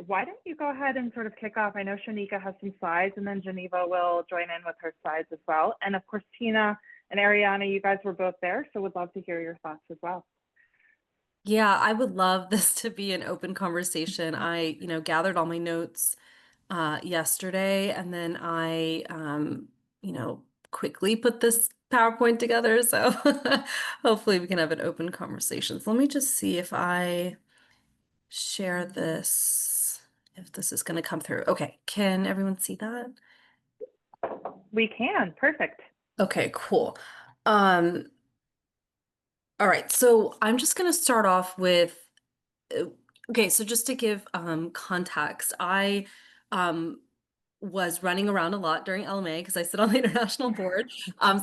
why don't you go ahead and sort of kick off? I know Shanika has some slides, and then Geneva will join in with her slides as well. And of course, Tina and Ariana, you guys were both there, so would love to hear your thoughts as well. Yeah, I would love this to be an open conversation. Gathered all my notes yesterday, and then I quickly put this PowerPoint together. So hopefully we can have an open conversation. So let me just see if I share this, if this is going to come through. Okay, can everyone see that? We can, perfect. Okay, cool. Um, all right, so I'm just going to start off with uh, okay, so just to give context, I um, was running around a lot during LMA because I sit on the international board.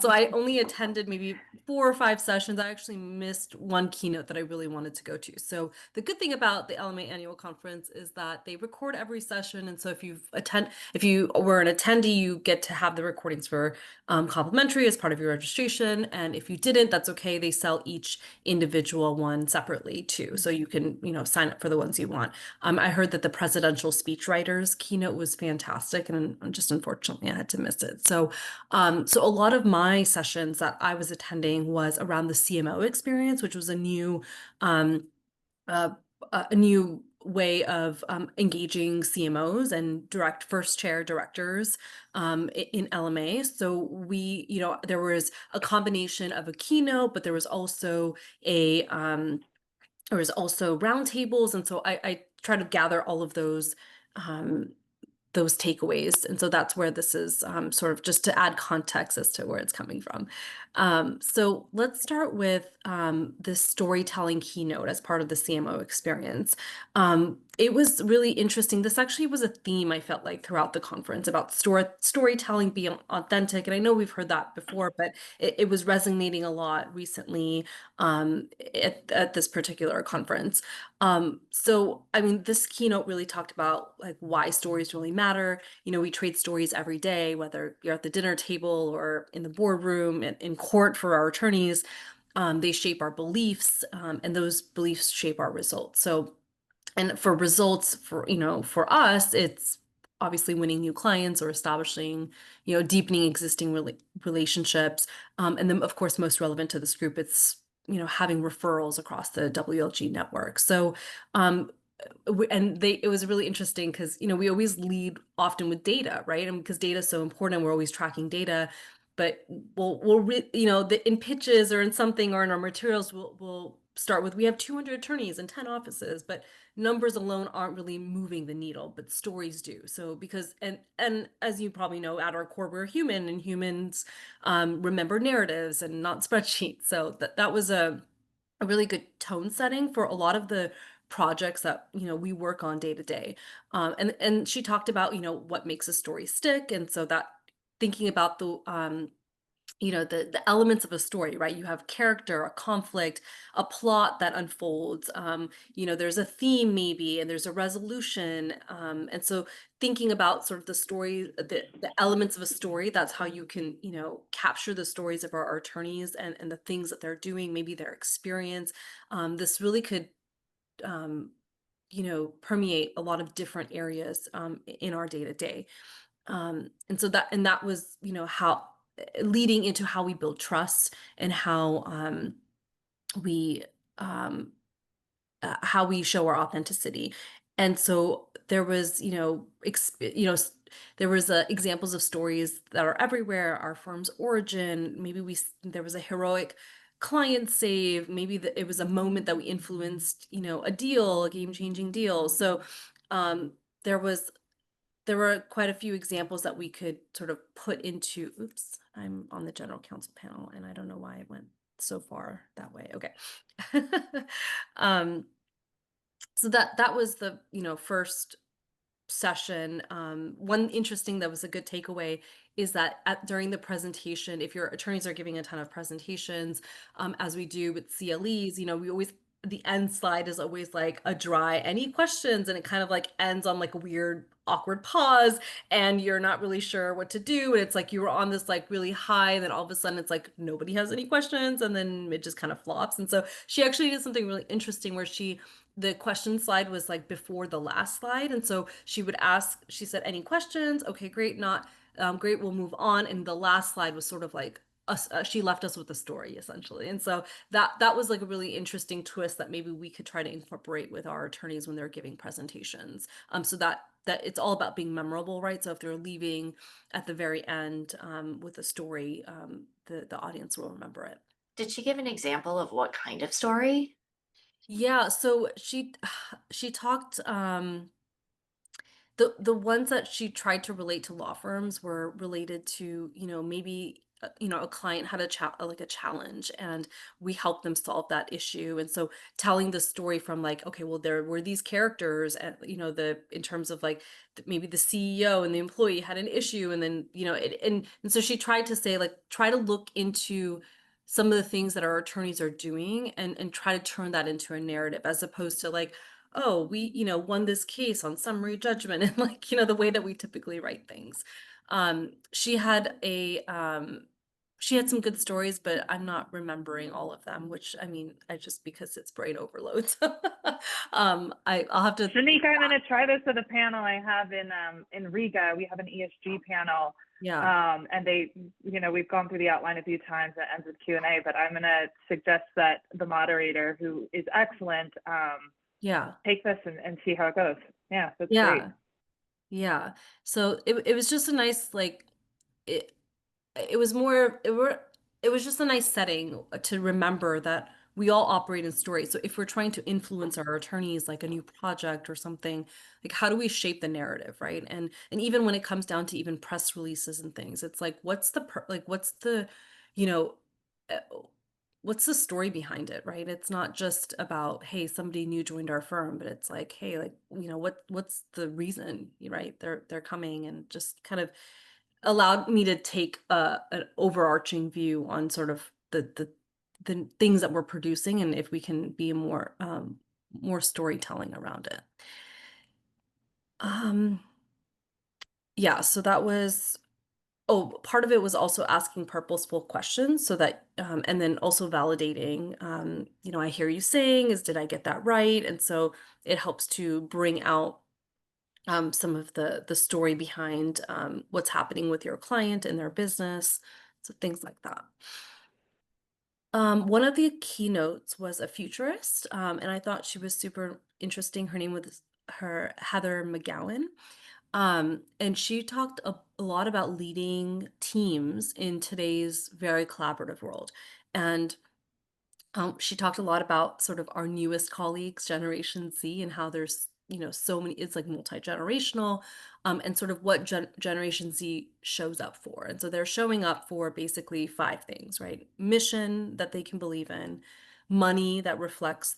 So I only attended maybe 4 or 5 sessions. I actually missed one keynote that I really wanted to go to. So the good thing about the LMA annual conference is that they record every session. And so if you were an attendee, you get to have the recordings for complimentary as part of your registration. And if you didn't, that's okay. They sell each individual one separately too. So you can, sign up for the ones you want. I heard that the presidential speechwriters keynote was fantastic, and just unfortunately I had to miss it. So a lot of my sessions that I was attending was around the CMO experience, which was um, uh, a new way of engaging CMOs and direct first chair directors in LMA. So there was a combination of a keynote, but there was also roundtables, and so I try to gather all of um, those takeaways. And so that's where this is sort of just to add context as to where it's coming from. So let's start with this storytelling keynote as part of the CMO experience. It was really interesting. This actually was a theme I felt like throughout the conference about storytelling being authentic. And I know we've heard that before, but it was resonating a lot recently at this particular conference. So I mean, this keynote really talked about like why stories really matter. We trade stories every day, whether you're at the dinner table or in the boardroom and in court for our attorneys. They shape our beliefs, and those beliefs shape our results. And for results, for us, it's obviously winning new clients or establishing, deepening existing relationships. And then, of course, most relevant to this group, it's having referrals across the WLG network. So, it was really interesting because we always lead often with data, right? And because data is so important, we're always tracking data. But in pitches or in something or in our materials, we'll start with we have 200 attorneys and 10 offices, but numbers alone aren't really moving the needle, but stories do. So because and as you probably know, at our core, we're human, and humans remember narratives and not spreadsheets. So that was a really good tone setting for a lot of the projects that we work on day to day. And she talked about what makes a story stick, and so that thinking about the elements of a story, right? You have character, a conflict, a plot that unfolds. There's a theme maybe, and there's a resolution. And so thinking about sort of the story, the elements of a story, that's how you can, capture the stories of our attorneys and the things that they're doing, maybe their experience. This really could permeate a lot of different areas in our day to day. And that was, how leading into how we build trust and we um, how we show our authenticity. And so there was, there was examples of stories that are everywhere. Our firm's origin, maybe there was a heroic client save, maybe it was a moment that we influenced, a deal, a game-changing deal. So um, there was there were quite a few examples that we could sort of put into, oops, I'm on the general counsel panel and I don't know why I went so far that way. Okay. um, so that was the, first session. One interesting that was a good takeaway is that during the presentation, if your attorneys are giving a ton of presentations, as we do with CLEs, we always the end slide is always like a dry any questions, and it kind of like ends on like a weird awkward pause, and you're not really sure what to do, and it's like you were on this like really high, and then all of a sudden it's like nobody has any questions, and then it just kind of flops. And so she actually did something really interesting where she the question slide was like before the last slide. And so she would ask, she said, any questions? Okay, great. Not great. We'll move on. And the last slide was sort of like us, she left us with a story essentially. And so that was like a really interesting twist that maybe we could try to incorporate with our attorneys when they're giving presentations. So that it's all about being memorable, right? So if they're leaving at the very end with a story, the audience will remember it. Did she give an example of what kind of story? Yeah, so she talked the ones that she tried to relate to law firms were related to, maybe a client had like a challenge and we helped them solve that issue. And so telling the story from like, okay, well there were these characters and the in terms of like maybe the CEO and the employee had an issue and then, and so she tried to say like try to look into some of the things that our attorneys are doing and try to turn that into a narrative as opposed to like, oh, we, won this case on summary judgment and like, the way that we typically write things. She had she had some good stories, but I'm not remembering all of them, which I mean, I just because it's brain overload. So, I'll have to Shanika, I'm going to try this with a panel I have in Riga. We have an ESG panel. yeah, And they, we've gone through the outline a few times and it ends with Q&A, but I'm going to suggest that the moderator, who is excellent, yeah, take this and see how it goes. Yeah, that's great. yeah, yeah. So it was just a nice like it it was more it was just a nice setting to remember that we all operate in stories. So if we're trying to influence our attorneys like a new project or something, like how do we shape the narrative, right? And even when it comes down to even press releases and things, it's like what's the, you know, uh, what's the story behind it, right? It's not just about, hey, somebody new joined our firm, but it's like, hey, like, what's the reason, right? They're coming and just kind of allowed me to take an overarching view on sort of the things that we're producing and if we can be more storytelling around it. Um, yeah, so that was part of it was also asking purposeful questions so that and then also validating I hear you saying is did I get that right? And so it helps to bring out some of the story behind what's happening with your client and their business, so things like that. One of the keynotes was a futurist, and I thought she was super interesting. Her name was her Heather McGowan, and she talked a lot about leading teams in today's very collaborative world, and she talked a lot about sort of our newest colleagues, Generation Z, and how there's, so many, it's like multi-generational, and sort of what Generation Z shows up for. And so they're showing up for basically five things, right? Mission that they can believe in, money that reflects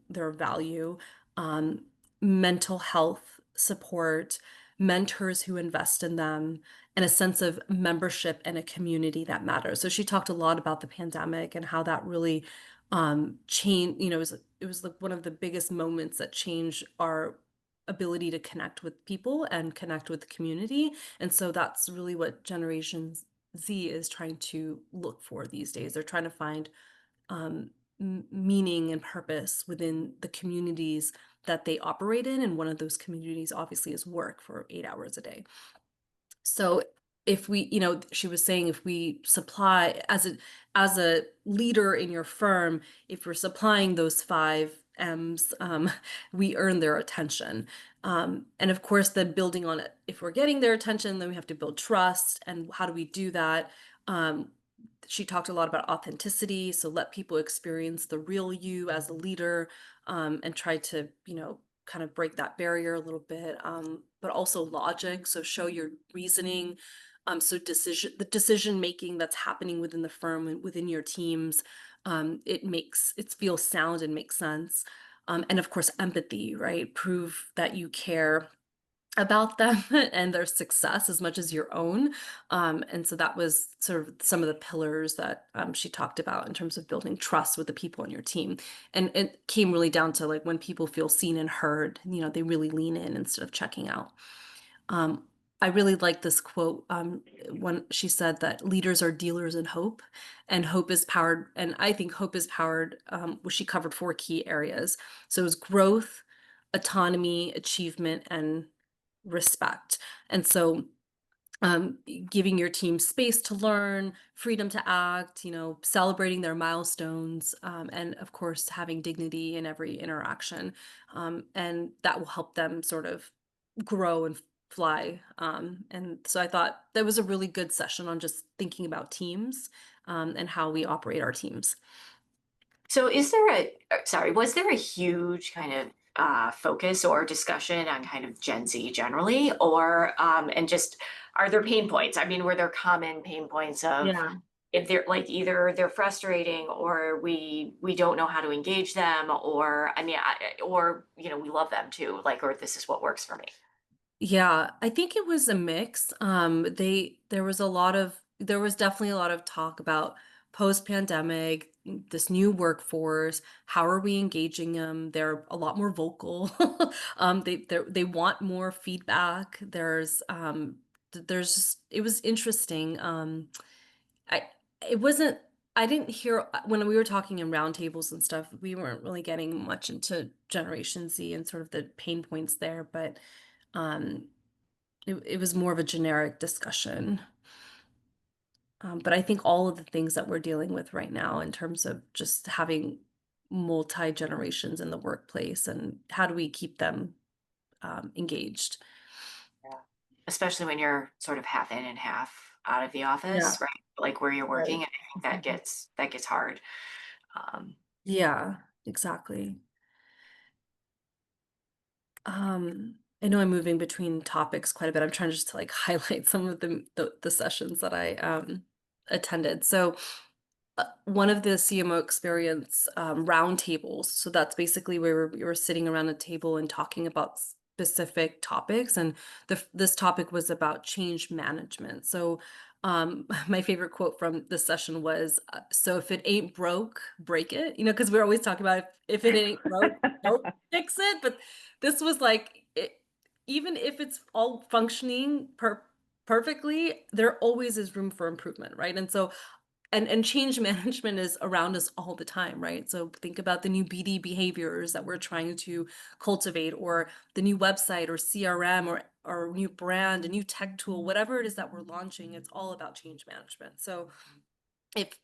their value, um, mental health support, mentors who invest in them, and a sense of membership and a community that matters. So she talked a lot about the pandemic and how that really change, it was like one of the biggest moments that changed our ability to connect with people and connect with the community. And so that's really what Generation Z is trying to look for these days. They're trying to find meaning and purpose within the communities that they operate in, and one of those communities obviously is work for 8 hours a day. So if we, she was saying if we supply as a leader in your firm, if we're supplying those five M's, we earn their attention. And of course, then building on it, if we're getting their attention, then we have to build trust. And how do we do that? She talked a lot about authenticity. So let people experience the real you as a leader, and try to, kind of break that barrier a little bit, but also logic. So show your reasoning. So the decision making that's happening within the firm and within your teams, it feels sound and makes sense. And of course, empathy, right? Prove that you care about them and their success as much as your own. And so that was sort of some of the pillars that she talked about in terms of building trust with the people in your team. And it came really down to like when people feel seen and heard, they really lean in instead of checking out. Um, I really like this quote, when she said that leaders are dealers in hope, and hope is powered, and I think hope is powered, well, she covered 4 key areas. So it was growth, autonomy, achievement, and respect. And so, um, giving your team space to learn, freedom to act, celebrating their milestones, and of course, having dignity in every interaction. And that will help them sort of grow and fly. And so I thought that was a really good session on just thinking about teams, and how we operate our teams. So was there a huge kind of focus or discussion on kind of Gen Z generally, or and just are there pain points? I mean, were there common pain points of Yeah. if they're like either they're frustrating or we don't know how to engage them, or I mean, or we love them too, like, or this is what works for me. Yeah, I think it was a mix. There was definitely a lot of talk about post-pandemic, this new workforce. How are we engaging them? They're a lot more vocal. They want more feedback. There's just, it was interesting. I it wasn't I didn't hear, when we were talking in roundtables and stuff, we weren't really getting much into Generation Z and sort of the pain points there, but um, it was more of a generic discussion. But I think all of the things that we're dealing with right now in terms of just having multi generations in the workplace, and how do we keep them engaged? Yeah. Especially when you're sort of half in and half out of the Yeah, office, right? Like where you're right. working, I think that gets hard. Um, Yeah, exactly. I know I'm moving between topics quite a bit. I'm trying just to like highlight some of the sessions that I attended. So one of the CMO experience roundtables. So that's basically where we were sitting around a table and talking about specific topics. And this topic was about change management. So my favorite quote from this session was, "So if it ain't broke, break it." Because we're always talking about if it ain't broke, don't fix it. But this was like, even if it's all functioning perfectly, there always is room for improvement, right? And so and change management is around us all the time, right? So think about the new BD behaviors that we're trying to cultivate, or the new website or CRM, or new brand, a new tech tool, whatever it is that we're launching, it's all about change management. So if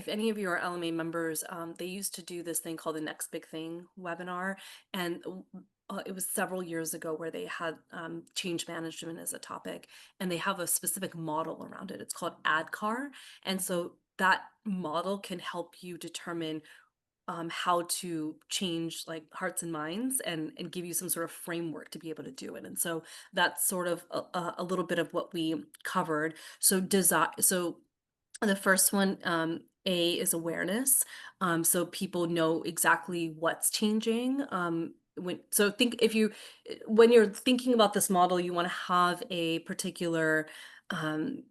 any of you are LMA members, they used to do this thing called the Next Big Thing webinar, and it was several years ago where they had change management as a topic, and they have a specific model around it. It's called ADKAR, and so that model can help you determine how to change like hearts and minds, and give you some sort of framework to be able to do it. And so that's sort of a little bit of what we covered. So the first one, A, is awareness. So people know exactly what's changing. When you're thinking about this model, you want to have a particular um,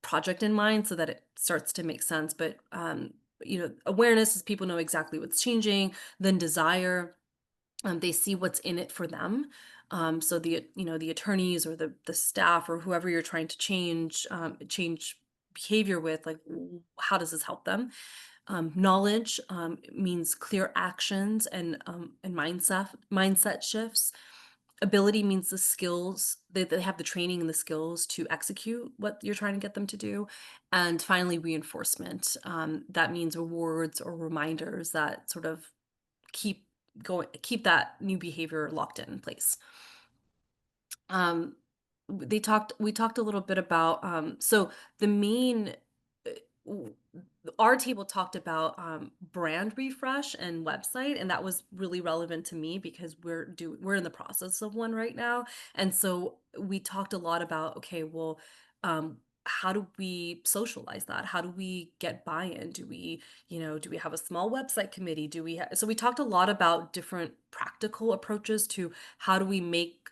project in mind so that it starts to make sense. But awareness is people know exactly what's changing. Then desire, they see what's in it for them. So the attorneys or the staff or whoever you're trying to change behavior with, like, how does this help them? Knowledge means clear actions and mindset shifts. Ability means the skills, they have the training and the skills to execute what you're trying to get them to do. And finally, reinforcement. That means rewards or reminders that sort of keep keep that new behavior locked in place. Um, we talked a little bit about, so the main, uh, w- our table talked about brand refresh and website, and that was really relevant to me because we're in the process of one right now. And so we talked a lot about, okay, well, how do we socialize that? How do we get buy-in? Do we have a small website committee? So we talked a lot about different practical approaches to how do we make,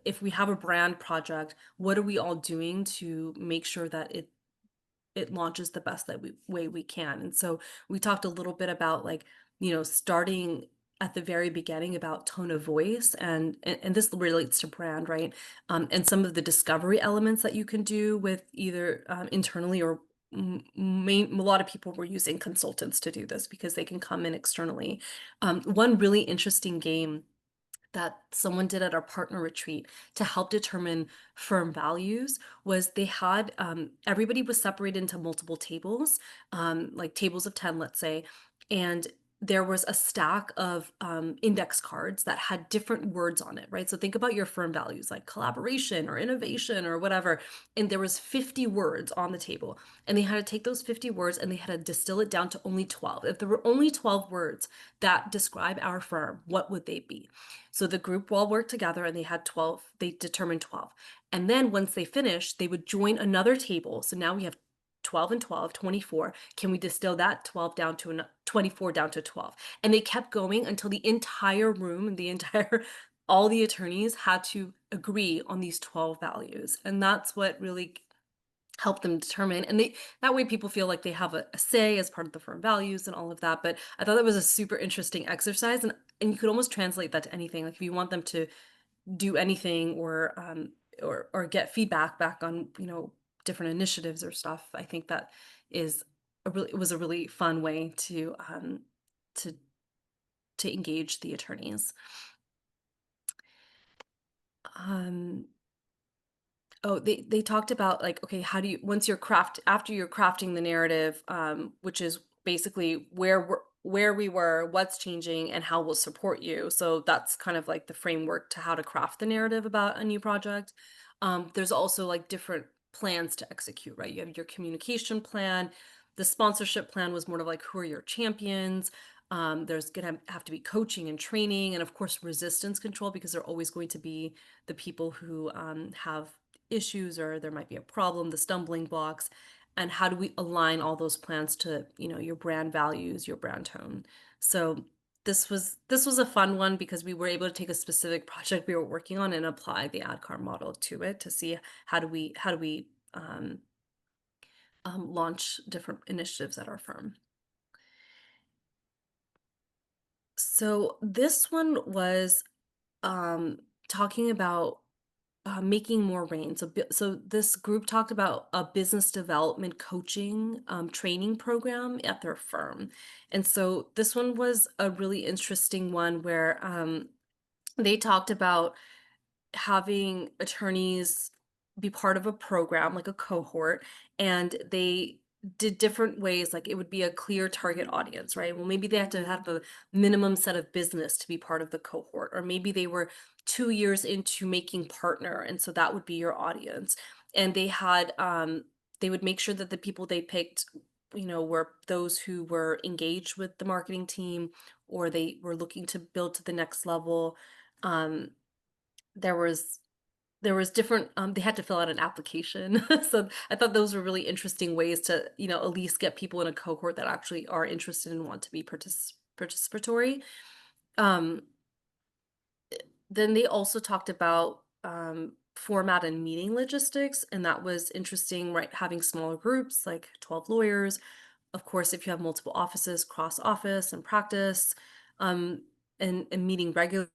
if we have a brand project, what are we all doing to make sure that it launches the best way we can? And so we talked a little bit about, like, starting at the very beginning about tone of voice, and this relates to brand, right? And some of the discovery elements that you can do with either internally or a lot of people were using consultants to do this because they can come in externally. One really interesting game that someone did at our partner retreat to help determine firm values was they had everybody was separated into multiple tables, like tables of 10, let's say, and there was a stack of index cards that had different words on it, right? So think about your firm values like collaboration or innovation or whatever, and there was 50 words on the table, and they had to take those 50 words and they had to distill it down to only 12. If there were only 12 words that describe our firm, what would they be? So the group all worked together and they had 12, they determined 12. And then once they finished, they would join another table. So now we have 12 and 12, 24. Can we distill that 12 down to 24 down to 12? And they kept going until the entire room and the entire, all the attorneys had to agree on these 12 values. And that's what really help them determine, and they that way people feel like they have a say as part of the firm values and all of that. But I thought that was a super interesting exercise, and you could almost translate that to anything. Like if you want them to do anything or get feedback back on, you know, different initiatives or stuff, I think that is it was a really fun way to to engage the attorneys. um Oh, they talked about like, okay, how do you once you're after you're crafting the narrative, which is basically where we were, what's changing, and how we'll support you. So that's kind of like the framework to how to craft the narrative about a new project. There's also like different plans to execute, right? You have your communication plan. The sponsorship plan was more of like, who are your champions? There's gonna have to be coaching and training, and of course resistance control, because they're always going to be the people who have issues, or there might be a problem, the stumbling blocks, and how do we align all those plans to, you know, your brand values, your brand tone. So this was a fun one because we were able to take a specific project we were working on and apply the ADKAR model to it to see how do we launch different initiatives at our firm. So this one was talking about making more rain. So this group talked about a business development coaching training program at their firm. And so this one was a really interesting one where they talked about having attorneys be part of a program, like a cohort, and they did different ways. Like it would be a clear target audience, right? Well, maybe they had to have a minimum set of business to be part of the cohort, or maybe they were 2 years into making partner, and so that would be your audience. And they had they would make sure that the people they picked, you know, were those who were engaged with the marketing team, or they were looking to build to the next level. um there was different they had to fill out an application. So I thought those were really interesting ways to, you know, at least get people in a cohort that actually are interested and want to be participatory. um then they also talked about format and meeting logistics, and that was interesting, right? Having smaller groups like 12 lawyers, of course, if you have multiple offices, cross office and practice, um and meeting regularly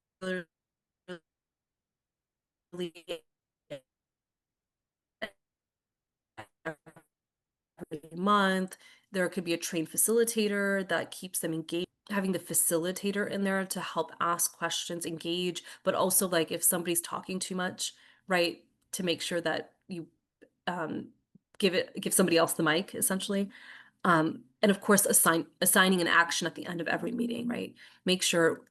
every month. There could be a trained facilitator that keeps them engaged. Having the facilitator in there to help ask questions, engage, but also like if somebody's talking too much, right, to make sure that you um, give somebody else the mic, essentially. And of course, assigning an action at the end of every meeting, right? Make sure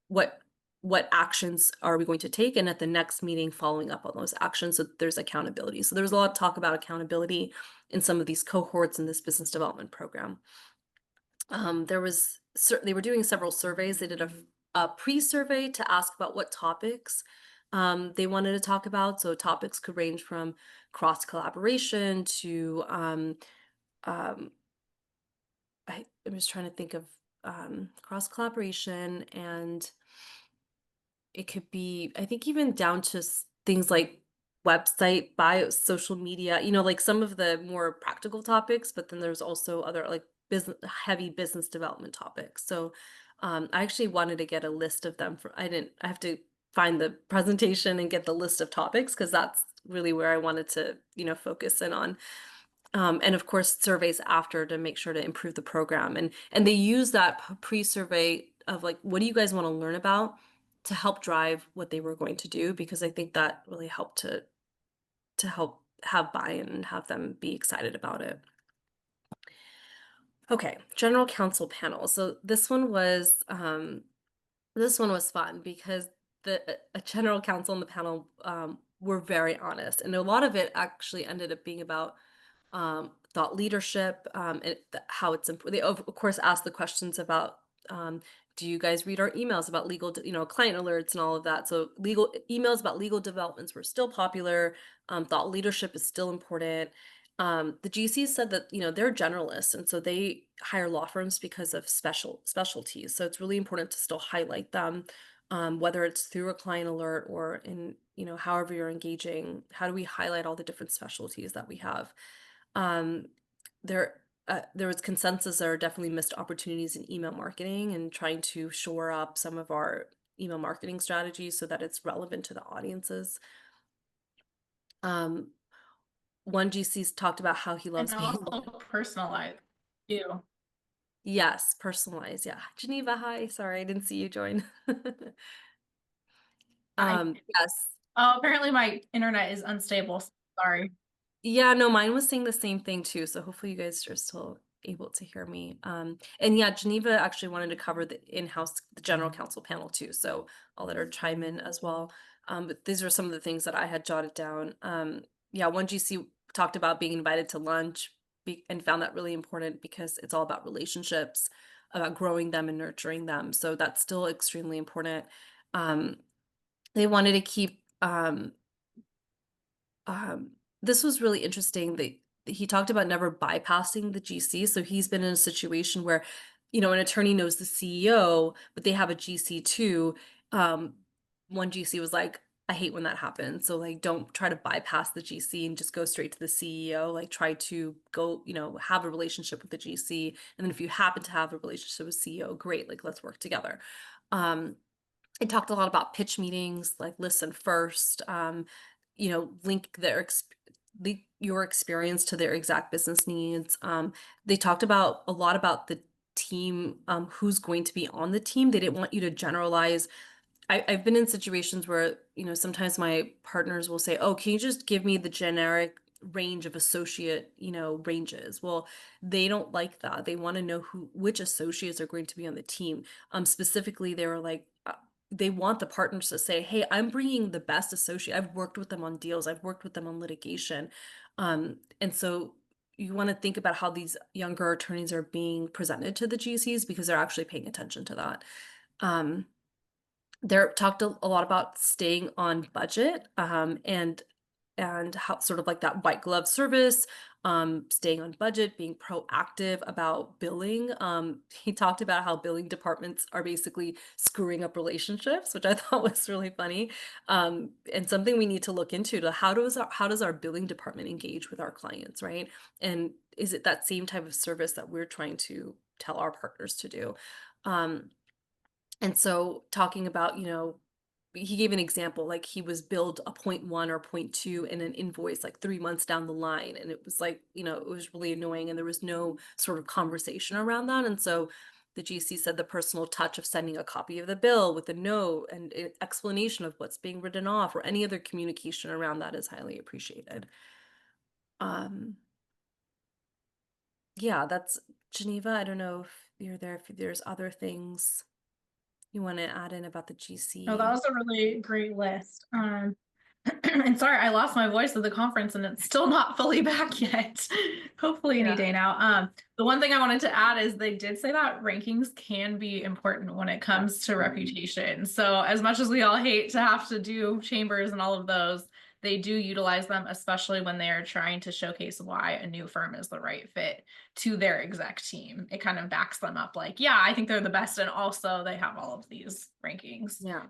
what what actions are we going to take, and at the next meeting, following up on those actions, so there's accountability. So there's a lot of talk about accountability in some of these cohorts in this business development program. They were doing several surveys. They did a pre-survey to ask about what topics they wanted to talk about. So topics could range from cross collaboration to um, I'm just trying to think of cross collaboration, and it could be, I think, even down to things like website, bio, social media, you know, like some of the more practical topics, but then there's also other like heavy business development topics. So I actually wanted to get a list of them I have to find the presentation and get the list of topics because that's really where I wanted to, focus in on. And of course, surveys after to make sure to improve the program. And they use that pre-survey of like, what do you guys want to learn about to help drive what they were going to do? Because I think that really helped to help have buy-in and have them be excited about it. Okay, general counsel panel. So this one was fun because a general counsel on the panel were very honest, and a lot of it actually ended up being about thought leadership, and how it's important. They of course asked the questions about, do you guys read our emails about legal, client alerts and all of that. So legal emails about legal developments were still popular. Thought leadership is still important. The GCs said that, they're generalists, and so they hire law firms because of specialties. So it's really important to still highlight them, whether it's through a client alert or in, however you're engaging. How do we highlight all the different specialties that we have? Um, there was consensus there are definitely missed opportunities in email marketing and trying to shore up some of our email marketing strategies so that it's relevant to the audiences. One GC's talked about how he loves And being also personalized too. yes, personalized. Yeah. Geneva, hi. Sorry, I didn't see you join. Yes. Oh, apparently my internet is unstable. Sorry. Yeah, no, mine was saying the same thing too. So hopefully you guys are still able to hear me. And yeah, Geneva actually wanted to cover the the general counsel panel too. So I'll let her chime in as well. But these are some of the things that I had jotted down. Yeah, one GC talked about being invited to lunch and found that really important because it's all about relationships, about growing them and nurturing them. So that's still extremely important. They wanted to keep, um, this was really interesting that he talked about never bypassing the GC. So he's been in a situation where, an attorney knows the CEO, but they have a GC too. One GC was like, I hate when that happens. So like, don't try to bypass the GC and just go straight to the CEO. Like try to go, have a relationship with the GC. And then if you happen to have a relationship with CEO, great, like let's work together. I talked a lot about pitch meetings, like listen first, link your experience to their exact business needs. They talked about a lot about the team, who's going to be on the team. They didn't want you to generalize. I've been in situations where, sometimes my partners will say, oh, can you just give me the generic range of associate, ranges? Well, they don't like that. They want to know which associates are going to be on the team. Specifically, they were like, they want the partners to say, hey, I'm bringing the best associate. I've worked with them on deals. I've worked with them on litigation. And so you want to think about how these younger attorneys are being presented to the GCs because they're actually paying attention to that. There talked a lot about staying on budget, and how sort of like that white glove service, staying on budget, being proactive about billing. He talked about how billing departments are basically screwing up relationships, which I thought was really funny, and something we need to look into to how does our billing department engage with our clients, right? And is it that same type of service that we're trying to tell our partners to do? And so talking about, he gave an example, like he was billed a 0.1 or 0.2 in an invoice like 3 months down the line. And it was like, it was really annoying and there was no sort of conversation around that. And so the GC said the personal touch of sending a copy of the bill with a note and an explanation of what's being written off or any other communication around that is highly appreciated. Yeah, that's Geneva. I don't know if you're there, if there's other things you want to add in about the GC. Oh, that was a really great list. And sorry, I lost my voice at the conference and it's still not fully back yet. Hopefully any day now. The one thing I wanted to add is they did say that rankings can be important when it comes to reputation. So as much as we all hate to have to do chambers and all of those, they do utilize them, especially when they are trying to showcase why a new firm is the right fit to their exec team. It kind of backs them up like, yeah, I think they're the best. And also they have all of these rankings. Yeah.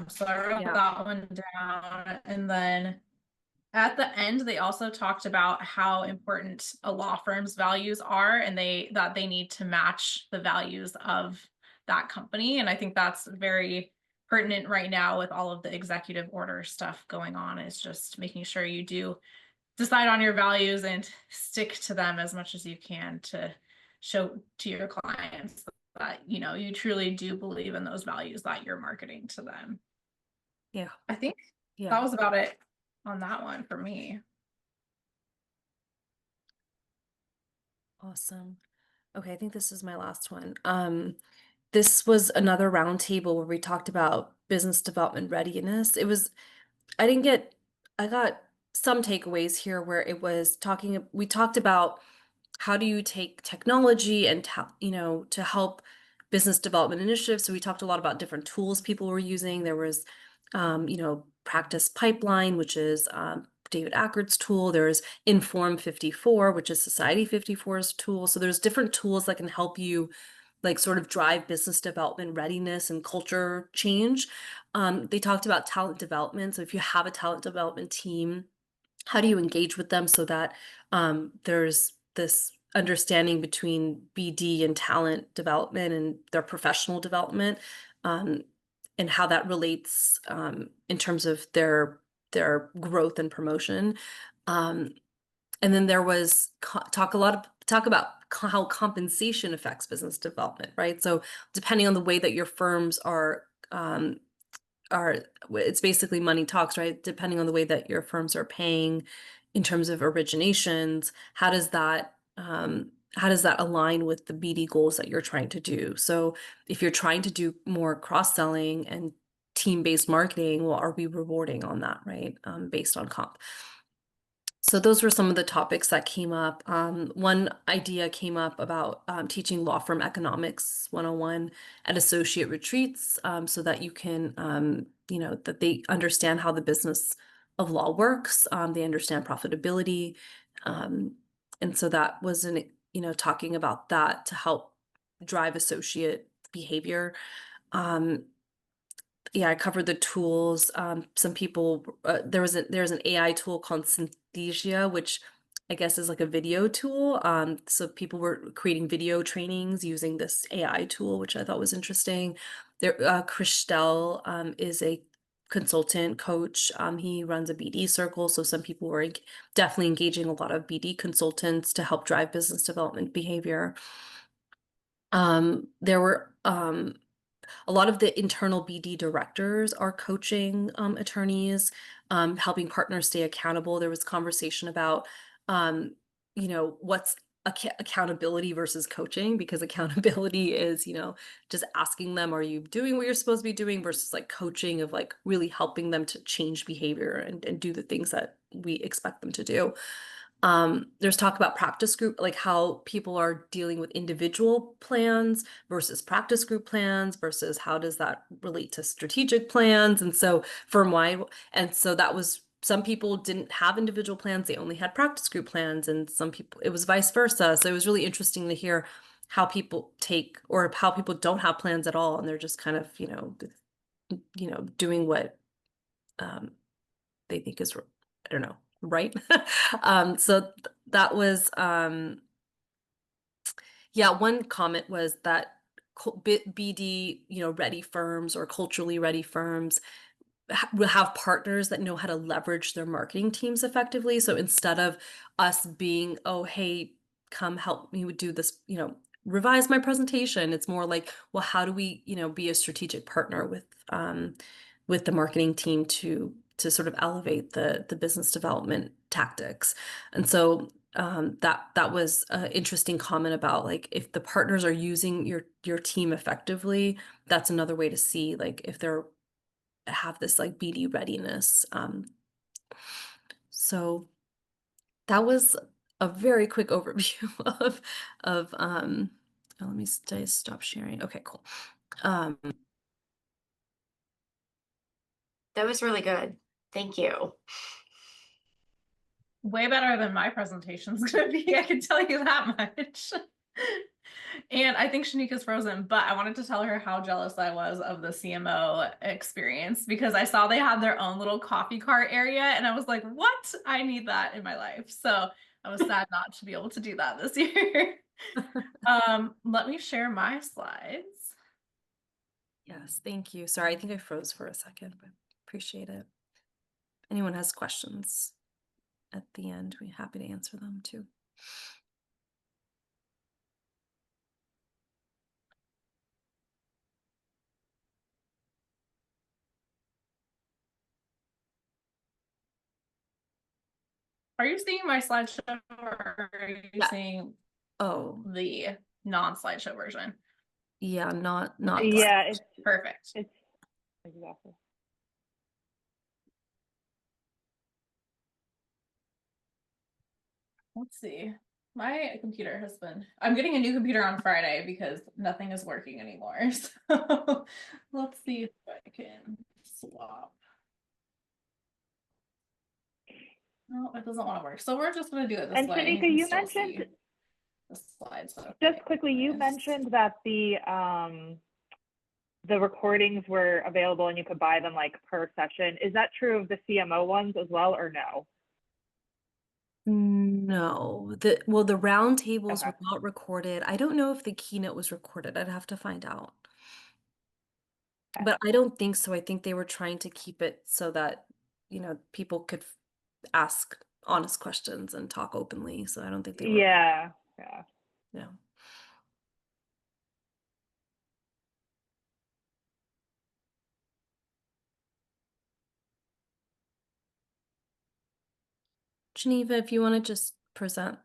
So I wrote that one down. And then at the end, they also talked about how important a law firm's values are and that they need to match the values of that company. And I think that's very pertinent right now with all of the executive order stuff going on, is just making sure you do decide on your values and stick to them as much as you can to show to your clients that, you know, you truly do believe in those values that you're marketing to them. Yeah. I think Yeah. that was about it on that one for me. Awesome. Okay, I think this is my last one. This was another roundtable where we talked about business development readiness. I got some takeaways here where we talked about how do you take technology and, to help business development initiatives. So we talked a lot about different tools people were using. There was, Practice Pipeline, which is David Ackert's tool. There's Inform 54, which is Society 54's tool. So there's different tools that can help you like sort of drive business development readiness and culture change. They talked about talent development. So if you have a talent development team, how do you engage with them so that there's this understanding between BD and talent development and their professional development, and how that relates in terms of their growth and promotion. And then there was talk about how compensation affects business development, right? So depending on the way that your firms it's basically money talks, right? Depending on the way that your firms are paying in terms of originations, how does that align with the BD goals that you're trying to do? So if you're trying to do more cross-selling and team-based marketing, well, are we rewarding on that, right? Based on comp. So those were some of the topics that came up. One idea came up about teaching law firm economics 101 at associate retreats, so that you can, that they understand how the business of law works. They understand profitability. And so that was talking about that to help drive associate behavior. Yeah, I covered the tools. Some people, there's an AI tool called Synthesia, which I guess is like a video tool. So people were creating video trainings using this AI tool, which I thought was interesting. Christelle is a consultant coach. He runs a BD circle. So some people were definitely engaging a lot of BD consultants to help drive business development behavior. There were a lot of the internal BD directors are coaching attorneys, helping partners stay accountable. There was conversation about, what's accountability versus coaching, because accountability is, just asking them, are you doing what you're supposed to be doing, versus like coaching of like really helping them to change behavior and do the things that we expect them to do. There's talk about practice group, like how people are dealing with individual plans versus practice group plans versus how does that relate to strategic plans. And so that was, some people didn't have individual plans, they only had practice group plans, and some people, it was vice versa. So it was really interesting to hear how people how people don't have plans at all, and they're just kind of, doing what they think is, I don't know, right? So that was, one comment was that BD, ready firms or culturally ready firms will have partners that know how to leverage their marketing teams effectively. So instead of us being, oh, hey, come help me do this, revise my presentation, it's more like, well, how do we, be a strategic partner with the marketing team to sort of elevate the business development tactics. And so that was an interesting comment about like, if the partners are using your team effectively, that's another way to see like if they're have this like BD readiness. So that was a very quick overview of oh, let me stop sharing. Okay, cool. That was really good. Thank you. Way better than my presentation's gonna be, I can tell you that much. And I think Shanika's frozen, but I wanted to tell her how jealous I was of the CMO experience, because I saw they had their own little coffee cart area and I was like, what? I need that in my life. So I was sad not to be able to do that this year. Let me share my slides. Yes, thank you. Sorry, I think I froze for a second, but appreciate it. Anyone has questions at the end, we're happy to answer them too. Are you seeing my slideshow or are you Yeah. seeing Oh, the non-slideshow version? yeah, not Yeah, Perfect. it's exactly. Let's see. My computer has been, I'm getting a new computer on Friday because nothing is working anymore. So let's see if I can swap. No, it doesn't want to work. So we're just going to do it this And way. Shanika, And you still see mentioned, the slides. just quickly, you mentioned that the recordings were available and you could buy them like per session. Is that true of the CMO ones as well, or no? No, the round tables Okay. were not recorded. I don't know if the keynote was recorded. I'd have to find out. Okay. But I don't think so. I think they were trying to keep it so that, people could ask honest questions and talk openly. So I don't think they were. Yeah. Yeah. Geneva, if you want to just present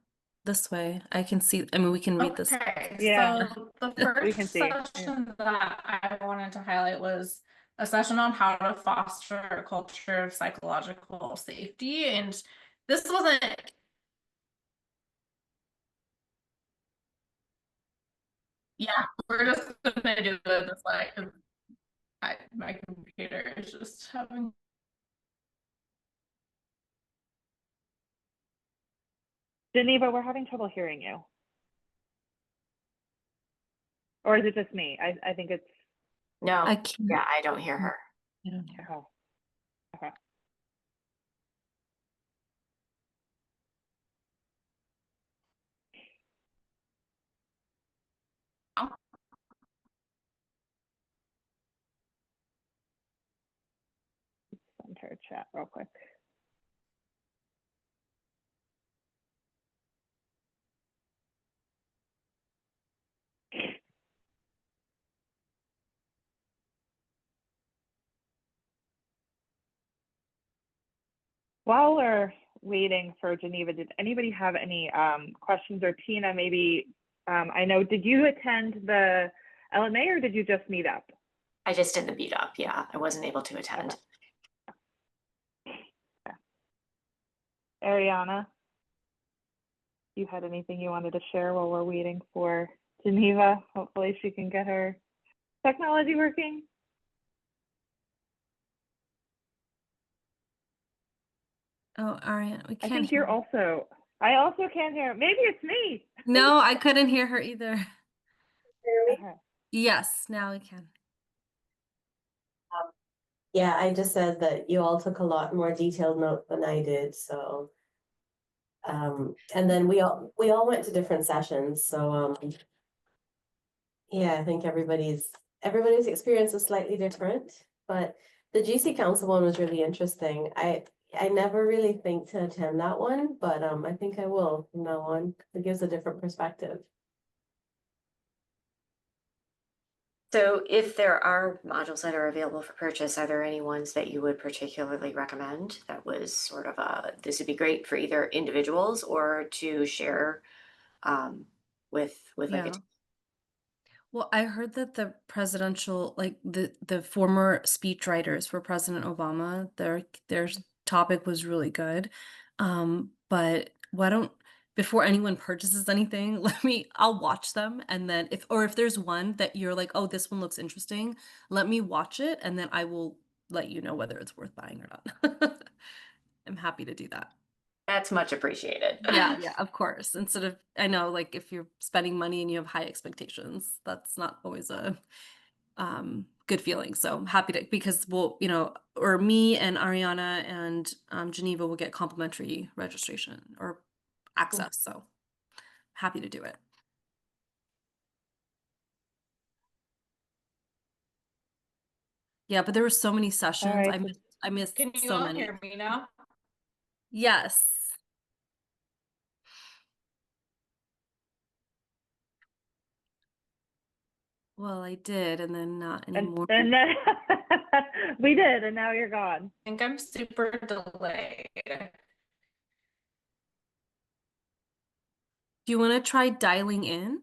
this way, I can see, we can read this. Okay, Yeah. so the We first can see. session that I wanted to highlight was a session on how to foster a culture of psychological safety. And this wasn't, yeah, we're just gonna do it this way because my computer is just having. Geneva, we're having trouble hearing you. Or is it just me? I think it's No, I can't. yeah, I don't hear her. I don't hear. okay. Send her a chat real quick. While we're waiting for Geneva, did anybody have any questions? Or Tina, maybe, I know, did you attend the LMA or did you just meet up? I just did the beat up. Yeah, I wasn't able to attend. Okay. Ariana, you had anything you wanted to share while we're waiting for Geneva? Hopefully she can get her technology working. Oh, Ariane, we I can't think hear. you're also, I also can't hear. Maybe it's me. No, I couldn't hear her either. Okay. Yes, now we can. Yeah, I just said that you all took a lot more detailed note than I did, so. And then we all went to different sessions, so yeah, I think everybody's experience is slightly different, but the GC Council one was really interesting. I never really think to attend that one, but I think I will from now on. It gives a different perspective. So if there are modules that are available for purchase, are there any ones that you would particularly recommend that was sort of this would be great for either individuals or to share with like Yeah. a Well, I heard that the presidential, like the former speechwriters for President Obama, their topic was really good. But why don't before anyone purchases anything, I'll watch them, and then if there's one that you're like, oh, this one looks interesting, let me watch it, and then I will let you know whether it's worth buying or not. I'm happy to do that. That's much appreciated. Yeah, of course. Instead of, I know, like if you're spending money and you have high expectations, that's not always a good feeling. So I'm happy to, because we'll, or me and Ariana and Geneva will get complimentary registration or access. So happy to do it. Yeah, but there were so many All sessions. right. I missed Can you so all many. hear me now? Yes. Well, I did, and then not anymore. And then we did, and now you're gone. I think I'm super delayed. Do you want to try dialing in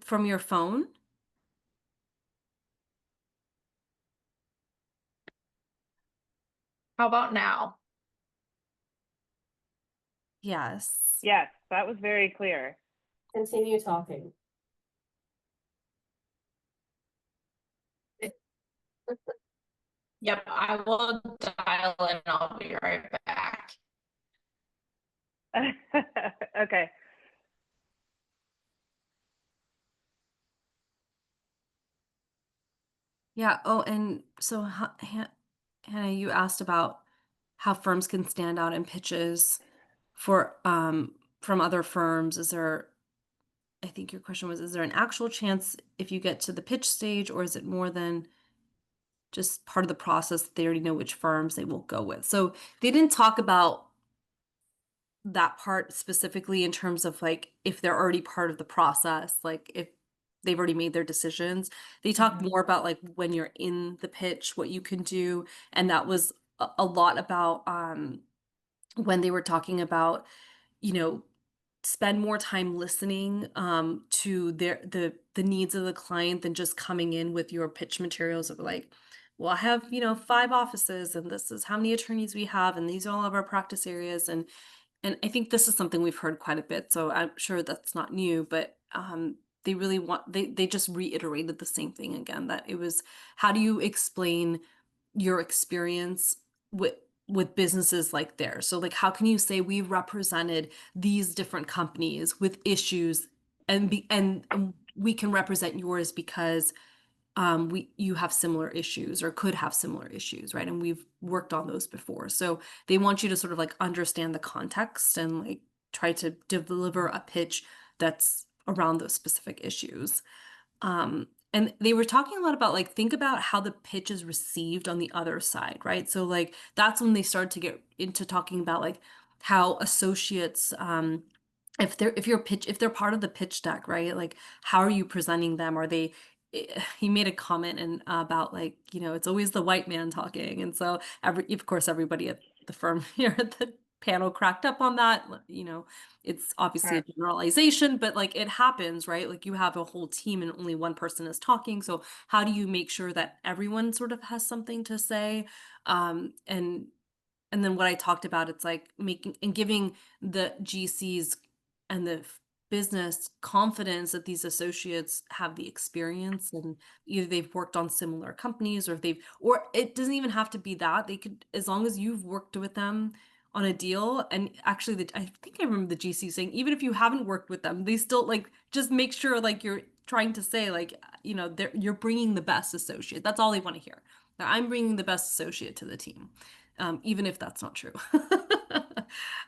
from your phone? How about now? Yes. Yes, that was very clear. Continue talking. Yep, I will dial in. I'll be right back. Okay. Yeah. Oh, and so Hannah, you asked about how firms can stand out in pitches for from other firms. I think your question was, is there an actual chance if you get to the pitch stage, or is it more than just part of the process that they already know which firms they will go with? So they didn't talk about that part specifically in terms of like if they're already part of the process, like if they've already made their decisions. They talked more about like when you're in the pitch, what you can do. And that was a lot about when they were talking about, you know, spend more time listening to the needs of the client than just coming in with your pitch materials of like, well, I have, 5 offices and this is how many attorneys we have and these are all of our practice areas. And I think this is something we've heard quite a bit, so I'm sure that's not new, but they really they just reiterated the same thing again, that it was, how do you explain your experience with businesses like theirs? So like, how can you say we represented these different companies with issues, and we can represent yours because you have similar issues or could have similar issues, right? And we've worked on those before. So they want you to sort of like understand the context and like try to deliver a pitch that's around those specific issues. And they were talking a lot about like, think about how the pitch is received on the other side, right? So like that's when they start to get into talking about like how associates, if they're part of the pitch deck, right? Like how are you presenting them? Are they he made a comment and about like, it's always the white man talking. And so of course everybody at the firm here at the panel cracked up on that. It's obviously a Right. generalization, but like it happens, right? Like you have a whole team and only one person is talking. So how do you make sure that everyone sort of has something to say? And then what I talked about, it's like making and giving the GCs and the business confidence that these associates have the experience, and either they've worked on similar companies, or it doesn't even have to be that. They could, as long as you've worked with them on a deal. And actually I think I remember the GC saying, even if you haven't worked with them, they still like, just make sure like you're trying to say like, you're bringing the best associate. That's all they want to hear. That I'm bringing the best associate to the team. Even if that's not true.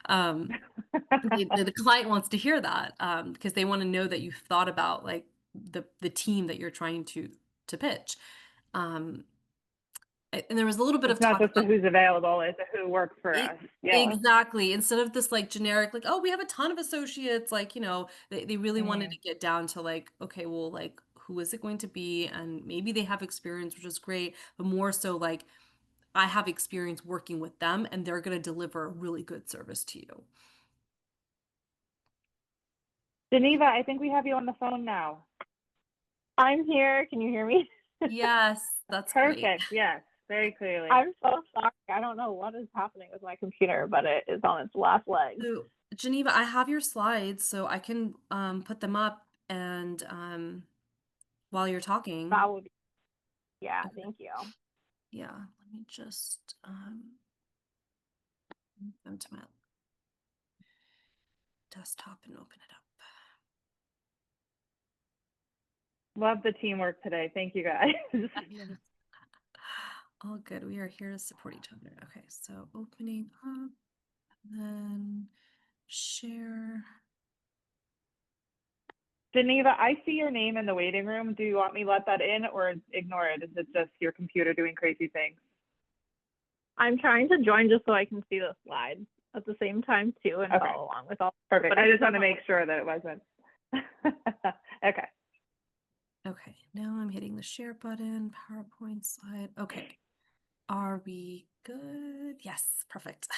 um, the client wants to hear that, because they want to know that you've thought about like the team that you're trying to pitch. And there was a little bit of It's not talk just a about who's available, it's a who works for us. Yeah. exactly, instead of this like generic like, oh, we have a ton of associates, like, they really wanted to get down to like, okay, well, like who is it going to be, and maybe they have experience, which is great, but more so like, I have experience working with them and they're going to deliver a really good service to you. Geneva, I think we have you on the phone now. I'm here. Can you hear me? Yes, that's great. Perfect. Yes, very clearly. I'm so sorry. I don't know what is happening with my computer, but it is on its last legs. So, Geneva, I have your slides, so I can put them up and while you're talking. That would be, yeah, Okay. thank you. Yeah, let me just move them to my desktop and open it up. Love the teamwork today. Thank you guys. All good. We are here to support each other. Okay, so opening up, then share. Geneva, I see your name in the waiting room. Do you want me to let that in or ignore it? Is it just your computer doing crazy things? I'm trying to join just so I can see the slides at the same time too and Okay. follow along with all. Perfect. But I just want to definitely- make sure that it wasn't. Okay. Okay, now I'm hitting the share button, PowerPoint slide. Okay. Are we good? Yes, perfect.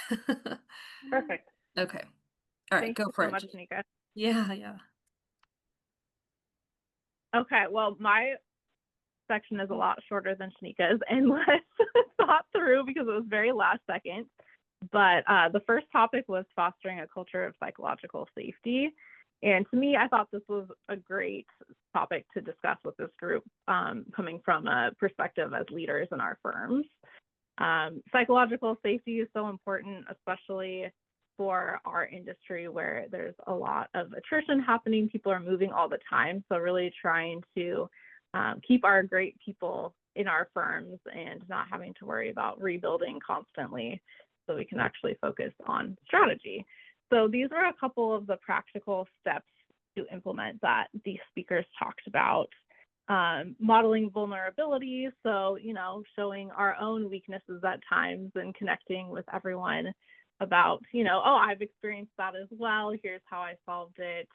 Perfect. Okay. All right, Thank go you for so it. much, Nika. Yeah. Okay, well, my section is a lot shorter than Shanika's and less thought through because it was very last second. But the first topic was fostering a culture of psychological safety. And to me, I thought this was a great topic to discuss with this group, coming from a perspective as leaders in our firms. Psychological safety is so important, especially for our industry where there's a lot of attrition happening. People are moving all the time. So really trying to keep our great people in our firms and not having to worry about rebuilding constantly so we can actually focus on strategy. So these are a couple of the practical steps to implement that these speakers talked about. Modeling vulnerability, so, showing our own weaknesses at times and connecting with everyone about, oh, I've experienced that as well. Here's how I solved it.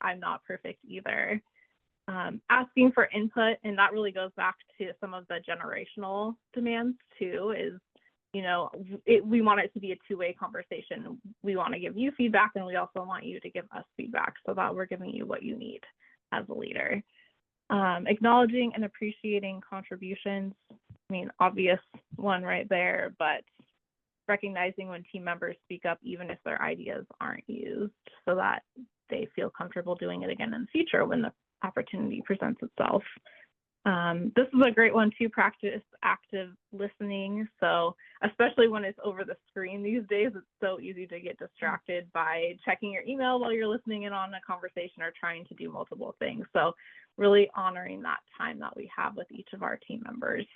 I'm not perfect either. Asking for input, and that really goes back to some of the generational demands too, is, we want it to be a two-way conversation. We want to give you feedback and we also want you to give us feedback so that we're giving you what you need as a leader. Acknowledging and appreciating contributions, obvious one right there, but recognizing when team members speak up, even if their ideas aren't used, so that they feel comfortable doing it again in the future when the opportunity presents itself. This is a great one to practice active listening. So especially when it's over the screen these days, it's so easy to get distracted by checking your email while you're listening in on a conversation or trying to do multiple things. So really honoring that time that we have with each of our team members.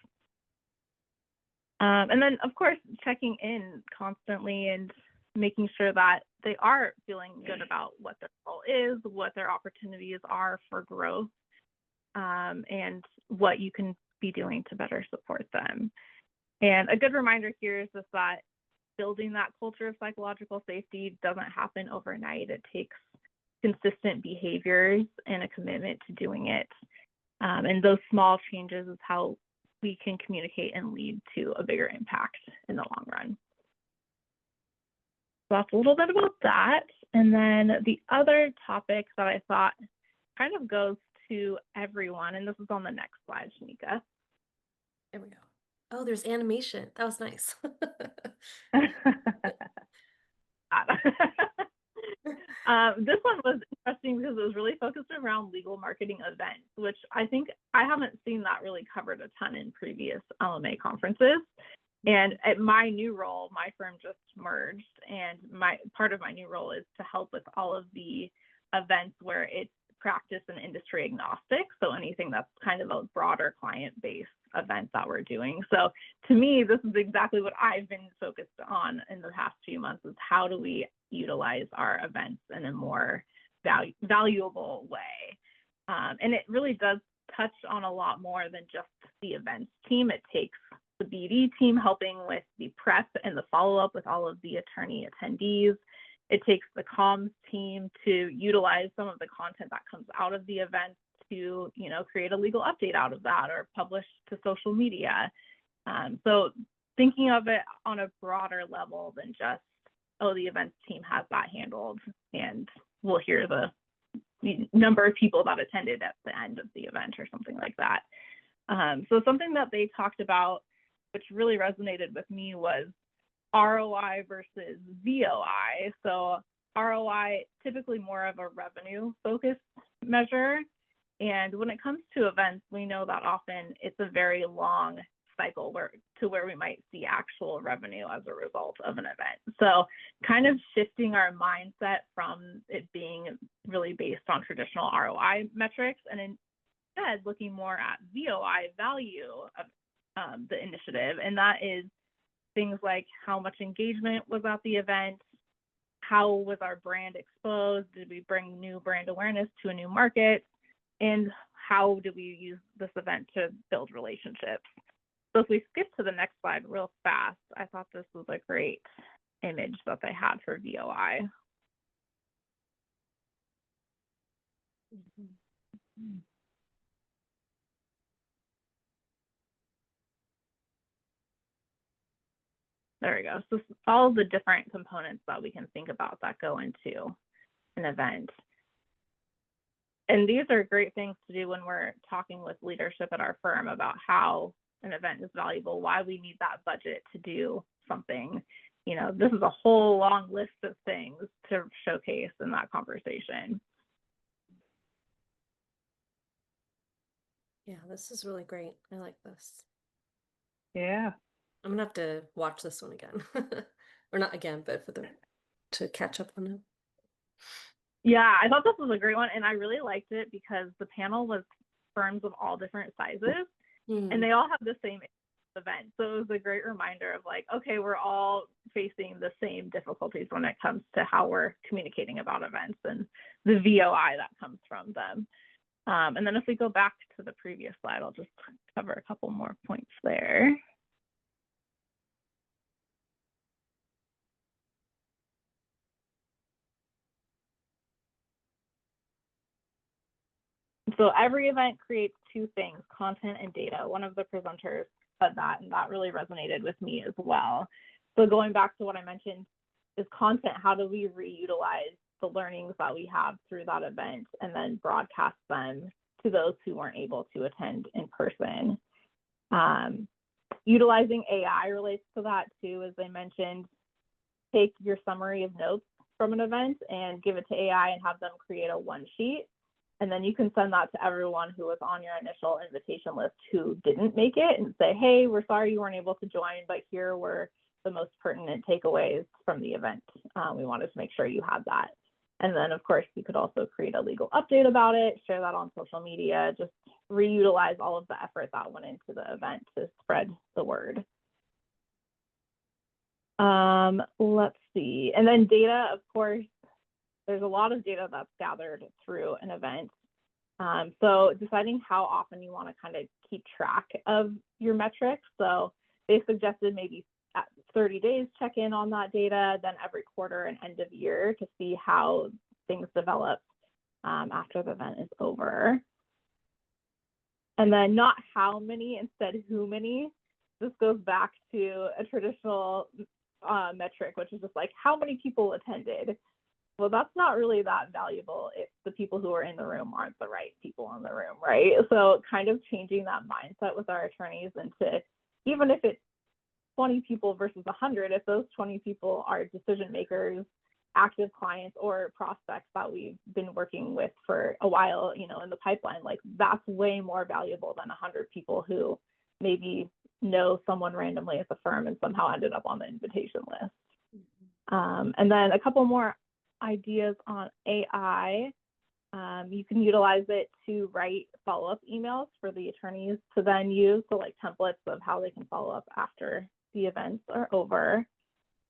And then, of course, checking in constantly and making sure that they are feeling good about what their role is, what their opportunities are for growth, and what you can be doing to better support them. And a good reminder here is just that building that culture of psychological safety doesn't happen overnight. It takes consistent behaviors and a commitment to doing it. And those small changes is how we can communicate and lead to a bigger impact in the long run. So that's a little bit about that. And then the other topic that I thought kind of goes to everyone, and this is on the next slide, Shanika. There we go. Oh, there's animation. That was nice. This one was interesting because it was really focused around legal marketing events, which I think I haven't seen that really covered a ton in previous LMA conferences. And at my new role, my firm just merged, and part of my new role is to help with all of the events where it's practice and industry agnostic. So anything that's kind of a broader client-based event that we're doing. So to me, this is exactly what I've been focused on in the past few months, is how do we utilize our events in a more valuable way. And it really does touch on a lot more than just the events team. It takes the BD team helping with the prep and the follow-up with all of the attorney attendees. It takes the comms team to utilize some of the content that comes out of the event to, create a legal update out of that or publish to social media. So thinking of it on a broader level than just, oh, the events team has that handled, and we'll hear the number of people that attended at the end of the event or something like that. So something that they talked about, which really resonated with me, was ROI versus VOI. So ROI, typically more of a revenue focused measure. And when it comes to events, we know that often it's a very long cycle where we might see actual revenue as a result of an event. So kind of shifting our mindset from it being really based on traditional ROI metrics, and instead looking more at VOI, value of the initiative. And that is things like how much engagement was at the event, how was our brand exposed? Did we bring new brand awareness to a new market? And how do we use this event to build relationships? So if we skip to the next slide real fast, I thought this was a great image that they had for VOI. There we go. So all the different components that we can think about that go into an event. And these are great things to do when we're talking with leadership at our firm about how an event is valuable, why we need that budget to do something. You know, this is a whole long list of things to showcase in that conversation. Yeah, this is really great. I like this. Yeah. I'm gonna have to watch this one again. Or not again, but to catch up on it. Yeah, I thought this was a great one, and I really liked it because the panel was firms of all different sizes, and they all have the same event. So it was a great reminder of like, okay, we're all facing the same difficulties when it comes to how we're communicating about events and the VOI that comes from them. And then if we go back to the previous slide, I'll just cover a couple more points there. So every event creates two things, content and data. One of the presenters said that, and that really resonated with me as well. So going back to what I mentioned is content, how do we reutilize the learnings that we have through that event and then broadcast them to those who weren't able to attend in person. Utilizing AI relates to that too, as I mentioned. Take your summary of notes from an event and give it to AI and have them create a one sheet. And then you can send that to everyone who was on your initial invitation list who didn't make it and say, hey, we're sorry you weren't able to join, but here were the most pertinent takeaways from the event. We wanted to make sure you had that. And then, of course, you could also create a legal update about it, share that on social media, just reutilize all of the effort that went into the event to spread the word. Let's see. And then data, of course, there's a lot of data that's gathered through an event. So deciding how often you want to kind of keep track of your metrics. So they suggested maybe at 30 days check in on that data, then every quarter and end of year to see how things develop after the event is over. And then not how many, instead who many. This goes back to a traditional metric, which is just like how many people attended. Well, that's not really that valuable if the people who are in the room aren't the right people in the room, right? So kind of changing that mindset with our attorneys into, even if it's 20 people versus 100, if those 20 people are decision makers, active clients or prospects that we've been working with for a while, you know, in the pipeline, like that's way more valuable than 100 people who maybe know someone randomly at the firm and somehow ended up on the invitation list. And then a couple more ideas on AI. You can utilize it to write follow-up emails for the attorneys to then use, so like templates of how they can follow up after the events are over.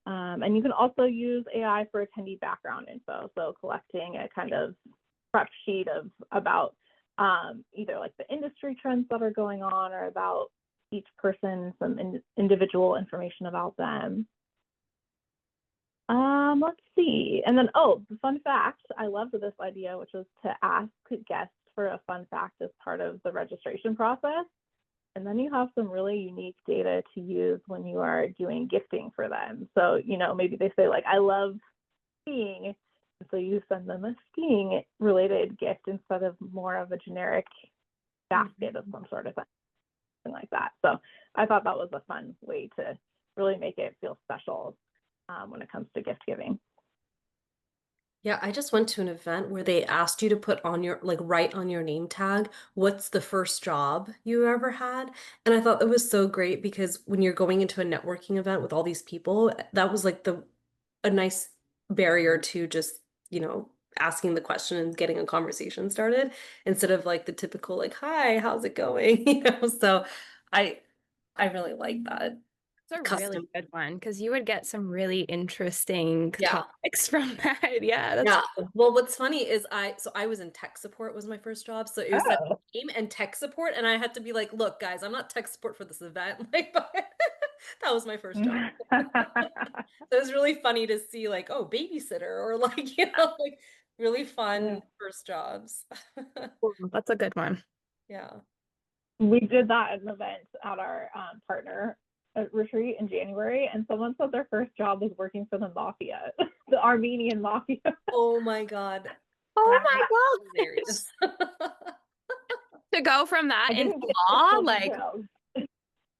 And you can also use AI for attendee background info, so collecting a kind of prep sheet of about either like the industry trends that are going on or about each person, some individual information about them. Let's see. And then, oh, the fun fact, I loved this idea, which was to ask guests for a fun fact as part of the registration process. And then you have some really unique data to use when you are doing gifting for them. So, you know, maybe they say like, I love skiing. And so you send them a skiing related gift instead of more of a generic basket of some sort of thing like that. So I thought that was a fun way to really make it feel special when it comes to gift giving. Yeah, I just went to an event where they asked you to put on your, like, write on your name tag, what's the first job you ever had? And I thought that was so great because when you're going into a networking event with all these people, that was like a nice barrier to just, you know, asking the question and getting a conversation started instead of like the typical like, hi, how's it going? You know, so I really like that. It's a custom. really good one because you would get some really interesting Yeah. topics from that. Yeah, that's Yeah. Well, what's funny is I was in tech support was my first job. So it was that Oh. game and tech support. And I had to be like, look, guys, I'm not tech support for this event. Like, but that was my first job. So it was really funny to see like, oh, babysitter or like, you know, like really fun first jobs. that's a good one. Yeah. We did that at an event at our partner retreat in January, and someone said their first job was working for the mafia, the Armenian mafia. Oh my God. Oh That my is God. hilarious. To go from that I into didn't get law, full like details.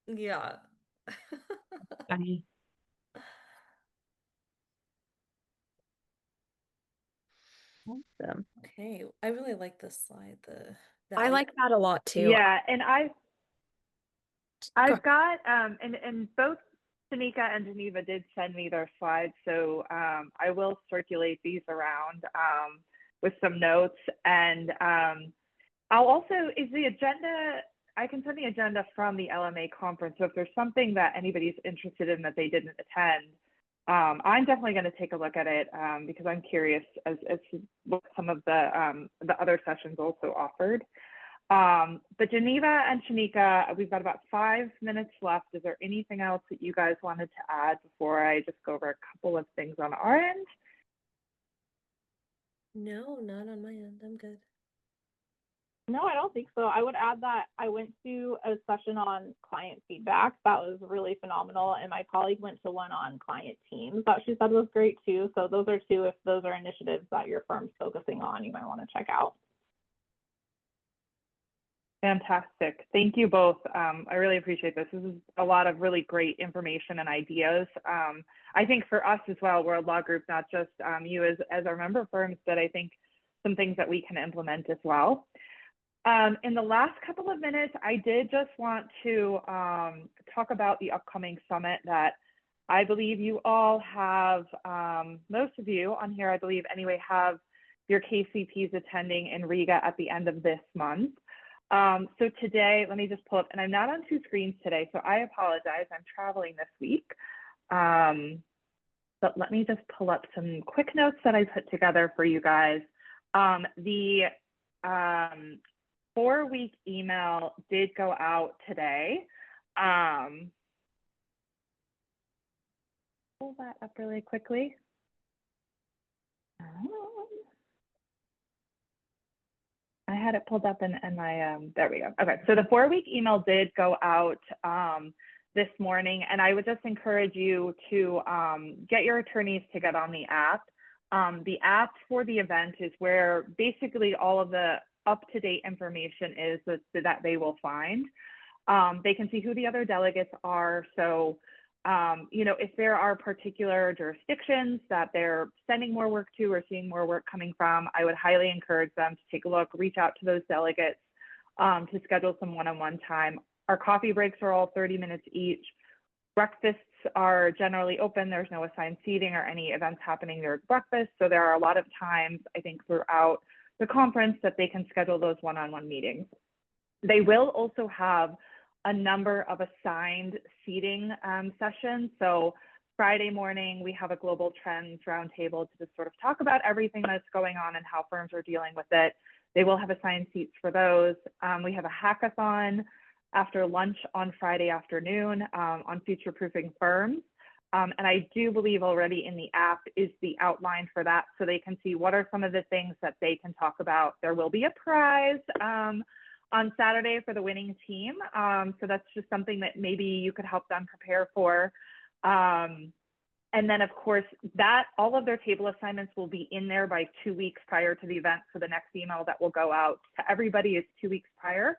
Yeah. funny. Awesome. Okay. I really like this slide. The I like that a lot too. Yeah, and I've Go- got and both Tanika and Geneva did send me their slides, so I will circulate these around with some notes, and I'll also is the agenda. I can send the agenda from the LMA conference. So if there's something that anybody's interested in that they didn't attend, I'm definitely going to take a look at it because I'm curious as to what some of the other sessions also offered. But Geneva and Shanika, we've got about 5 minutes left. Is there anything else that you guys wanted to add before I just go over a couple of things on our end? No, not on my end. I'm good. No, I don't think so. I would add that I went to a session on client feedback. That was really phenomenal. And my colleague went to one on client teams that she said was great too. So those are two, if those are initiatives that your firm's focusing on, you might want to check out. Fantastic. Thank you both. I really appreciate this. This is a lot of really great information and ideas. I think for us as well, World Law Group, not just you as our member firms, but I think some things that we can implement as well. In the last couple of minutes, I did just want to talk about the upcoming summit that I believe you all have, most of you on here, I believe anyway, have your KCPs attending in Riga at the end of this month. So today, let me just pull up, and I'm not on two screens today, so I apologize. I'm traveling this week. But let me just pull up some quick notes that I put together for you guys. The 4-week email did go out today. Pull that up really quickly. I had it pulled up and my, there we go. Okay, so the 4-week email did go out this morning, and I would just encourage you to get your attorneys to get on the app. The app for the event is where basically all of the up-to-date information is that they will find. They can see who the other delegates are. So, you know, if there are particular jurisdictions that they're sending more work to or seeing more work coming from, I would highly encourage them to take a look, reach out to those delegates to schedule some one-on-one time. Our coffee breaks are all 30 minutes each. Breakfasts are generally open. There's no assigned seating or any events happening during breakfast. So there are a lot of times, I think, throughout the conference that they can schedule those one-on-one meetings. They will also have a number of assigned seating sessions. So Friday morning, we have a global trends roundtable to just sort of talk about everything that's going on and how firms are dealing with it. They will have assigned seats for those. We have a hackathon after lunch on Friday afternoon on future-proofing firms. And I do believe already in the app is the outline for that, so they can see what are some of the things that they can talk about. There will be a prize on Saturday for the winning team. So that's just something that maybe you could help them prepare for. And then of course, that all of their table assignments will be in there by 2 weeks prior to the event. So the next email that will go out to everybody is 2 weeks prior.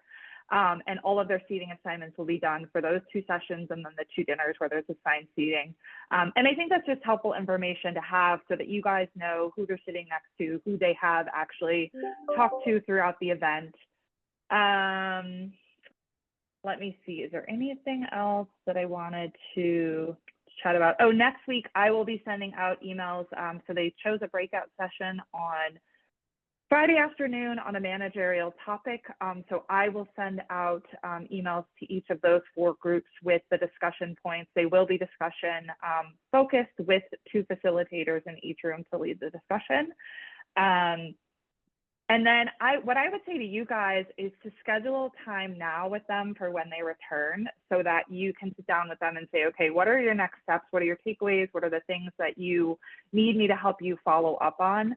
And all of their seating assignments will be done for those 2 sessions and then the 2 dinners where there's assigned seating. And I think that's just helpful information to have so that you guys know who they're sitting next to, who they have actually talked to throughout the event. Let me see, is there anything else that I wanted to chat about? Oh, next week I will be sending out emails. So they chose a breakout session on Friday afternoon on a managerial topic. So I will send out emails to each of those 4 groups with the discussion points. They will be discussion focused with 2 facilitators in each room to lead the discussion. And then what I would say to you guys is to schedule time now with them for when they return so that you can sit down with them and say, okay, what are your next steps? What are your takeaways? What are the things that you need me to help you follow up on?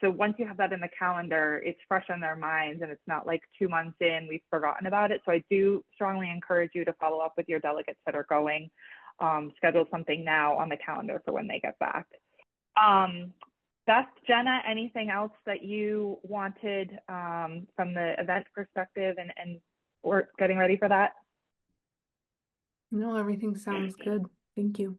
So once you have that in the calendar, it's fresh on their minds and it's not like 2 months in, we've forgotten about it. So I do strongly encourage you to follow up with your delegates that are going, schedule something now on the calendar for when they get back. Beth, Jenna, anything else that you wanted from the event perspective and we're getting ready for that? No, everything sounds good. Thank you.